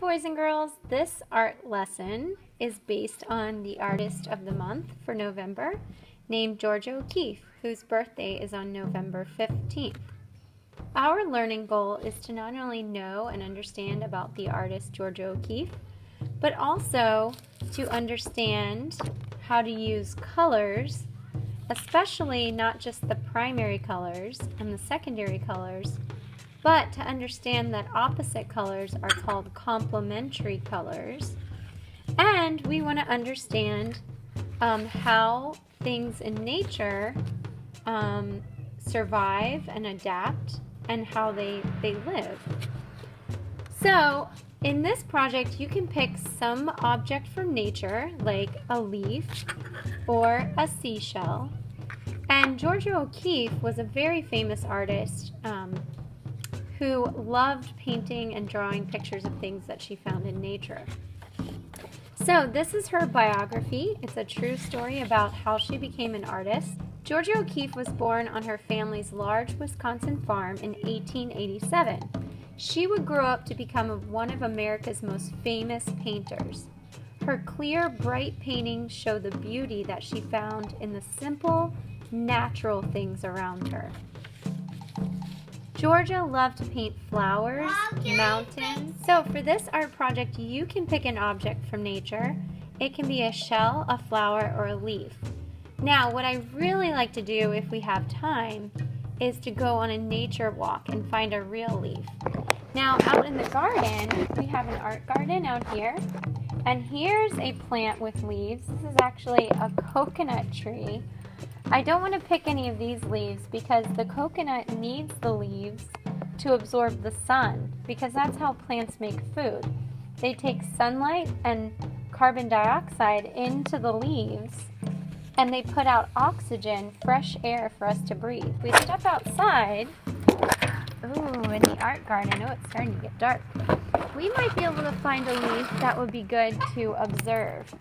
boys and girls, this art lesson is based on the artist of the month for November, named Georgia O'Keefe, whose birthday is on November 15th. Our learning goal is to not only know and understand about the artist Georgia O'Keefe, but also to understand how to use colors, especially not just the primary colors and the secondary colors, but to understand that opposite colors are called complementary colors. And we want to understand how things in nature survive and adapt and how they live. So in this project, you can pick some object from nature, like a leaf or a seashell. And Georgia O'Keefe was a very famous artist who loved painting and drawing pictures of things that she found in nature. So this is her biography. It's a true story about how she became an artist. Georgia O'Keefe was born on her family's large Wisconsin farm in 1887. She would grow up to become one of America's most famous painters. Her clear, bright paintings show the beauty that she found in the simple, natural things around her. Georgia loved to paint flowers, mountains. So for this art project, you can pick an object from nature. It can be a shell, a flower, or a leaf. Now, what I really like to do if we have time is to go on a nature walk and find a real leaf. Now, out in the garden, we have an art garden out here. And here's a plant with leaves. This is actually a coconut tree. I don't want to pick any of these leaves because the coconut needs the leaves to absorb the sun, because that's how plants make food. They take sunlight and carbon dioxide into the leaves, and they put out oxygen, fresh air for us to breathe. We step outside, in the art garden, it's starting to get dark. We might be able to find a leaf that would be good to observe,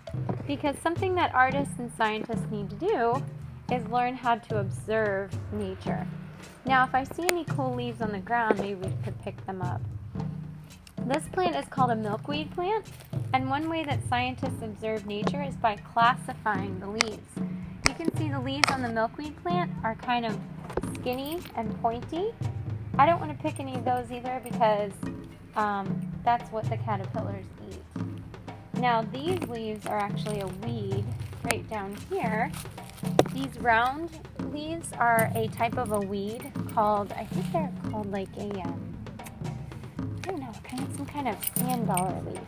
because something that artists and scientists need to do is learn how to observe nature. Now, if I see any cool leaves on the ground, maybe we could pick them up. This plant is called a milkweed plant, and one way that scientists observe nature is by classifying the leaves. You can see the leaves on the milkweed plant are kind of skinny and pointy. I don't want to pick any of those either because that's what the caterpillars eat. Now, these leaves are actually a weed right down here. These round leaves are a type of a weed called, I think they're called like a, I don't know, some kind of sand dollar leaf.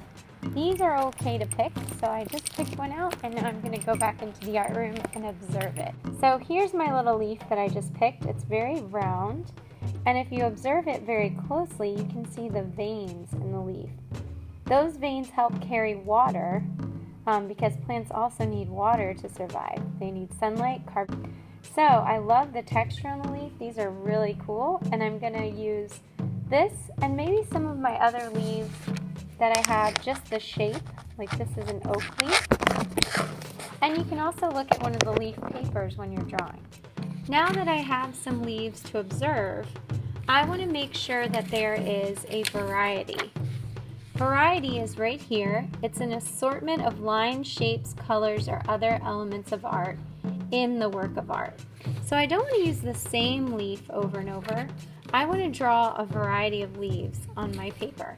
These are okay to pick, so I just picked one out, and now I'm going to go back into the art room and observe it. So here's my little leaf that I just picked. It's very round, and if you observe it very closely, you can see the veins in the leaf. Those veins help carry water, because plants also need water to survive. They need sunlight, carbon. So I love the texture on the leaf. These are really cool, and I'm going to use this and maybe some of my other leaves that I have, just the shape, like this is an oak leaf. And you can also look at one of the leaf papers when you're drawing. Now that I have some leaves to observe, I want to make sure that there is a variety. Variety is right here. It's an assortment of lines, shapes, colors, or other elements of art in the work of art. So I don't want to use the same leaf over and over. I want to draw a variety of leaves on my paper.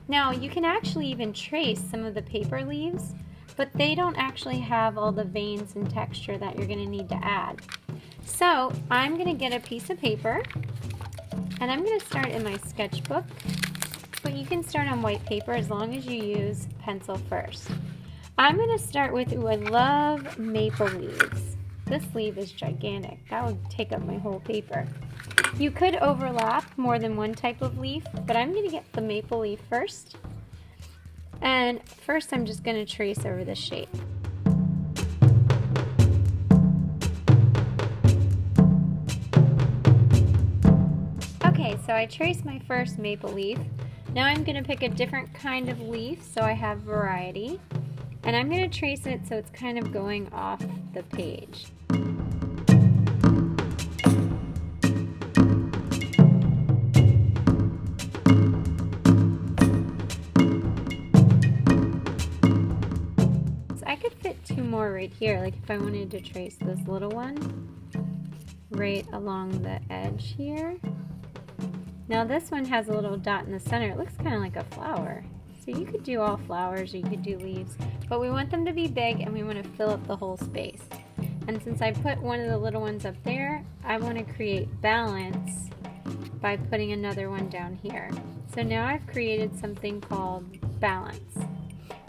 Now, you can actually even trace some of the paper leaves, but they don't actually have all the veins and texture that you're going to need to add. So I'm going to get a piece of paper, and I'm going to start in my sketchbook. But you can start on white paper as long as you use pencil first. I'm going to start with, I love maple leaves. This leaf is gigantic. That would take up my whole paper. You could overlap more than one type of leaf, but I'm going to get the maple leaf first. And first I'm just going to trace over the shape. Okay, so I traced my first maple leaf. Now I'm going to pick a different kind of leaf so I have variety, and I'm going to trace it so it's kind of going off the page. more right here. Like if I wanted to trace this little one right along the edge here. Now this one has a little dot in the center. It looks kind of like a flower. So you could do all flowers or you could do leaves, but we want them to be big and we want to fill up the whole space. And since I put one of the little ones up there, I want to create balance by putting another one down here. So now I've created something called balance.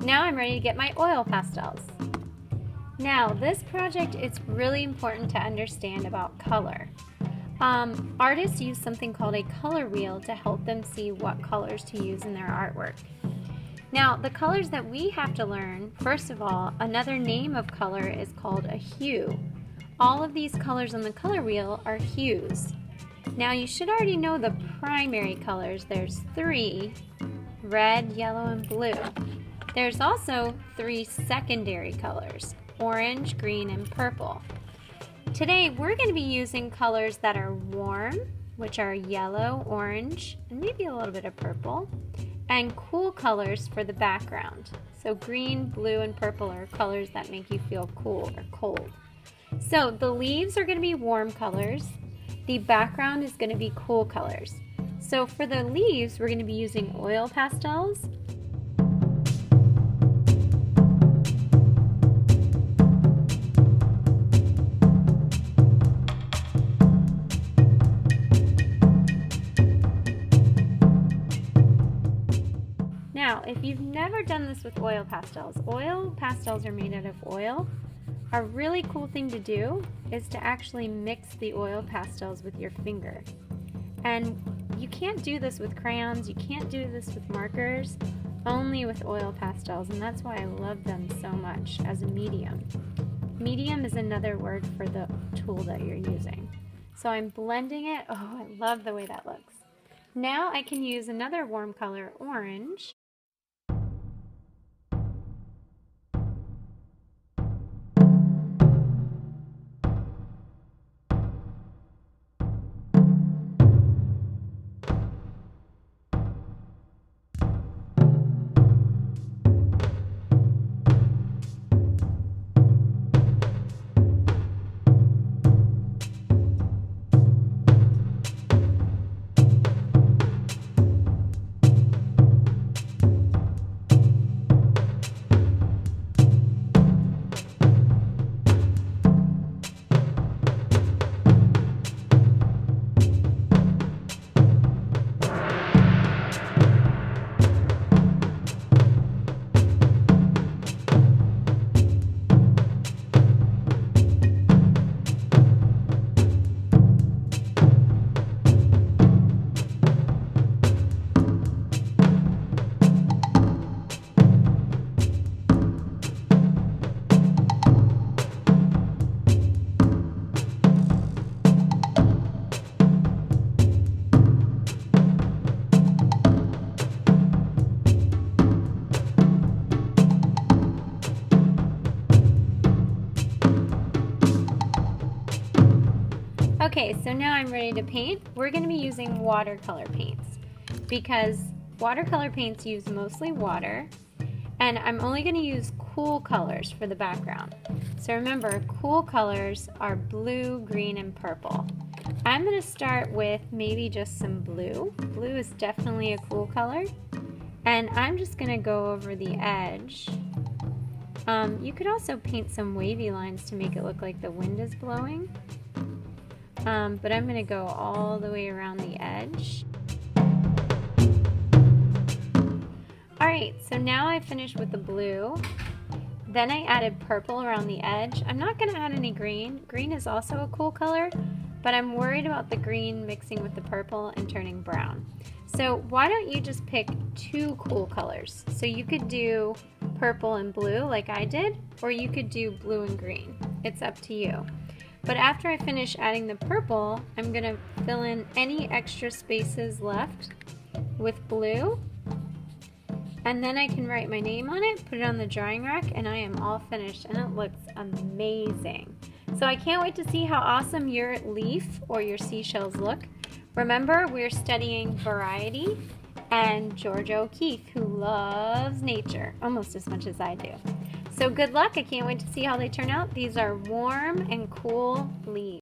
Now I'm ready to get my oil pastels. Now this project, it's really important to understand about color. Artists use something called a color wheel to help them see what colors to use in their artwork. Now the colors that we have to learn, first of all, another name of color is called a hue. All of these colors on the color wheel are hues. Now you should already know the primary colors. There's 3, red, yellow, and blue. There's also 3 secondary colors, orange, green, and purple. Today we're going to be using colors that are warm, which are yellow, orange, and maybe a little bit of purple, and cool colors for the background. So green, blue, and purple are colors that make you feel cool or cold. So the leaves are going to be warm colors. The background is going to be cool colors. So for the leaves, we're going to be using oil pastels. Now, if you've never done this with oil pastels are made out of oil. A really cool thing to do is to actually mix the oil pastels with your finger. And you can't do this with crayons, you can't do this with markers, only with oil pastels, and that's why I love them so much as a medium. Medium is another word for the tool that you're using. So I'm blending it. Oh, I love the way that looks. Now I can use another warm color, orange. Okay, so now I'm ready to paint. We're going to be using watercolor paints because watercolor paints use mostly water, and I'm only going to use cool colors for the background. So remember, cool colors are blue, green, and purple. I'm going to start with maybe just some blue. Blue is definitely a cool color, and I'm just going to go over the edge. You could also paint some wavy lines to make it look like the wind is blowing. But I'm going to go all the way around the edge. Alright, so now I finished with the blue. Then I added purple around the edge. I'm not going to add any green. Green is also a cool color, but I'm worried about the green mixing with the purple and turning brown. So why don't you just pick 2 cool colors? So you could do purple and blue like I did, or you could do blue and green. It's up to you. But after I finish adding the purple, I'm going to fill in any extra spaces left with blue. And then I can write my name on it, put it on the drying rack, and I am all finished. And it looks amazing. So I can't wait to see how awesome your leaf or your seashells look. Remember, we're studying variety and George O'Keefe, who loves nature almost as much as I do. So good luck. I can't wait to see how they turn out. These are warm and cool leaves.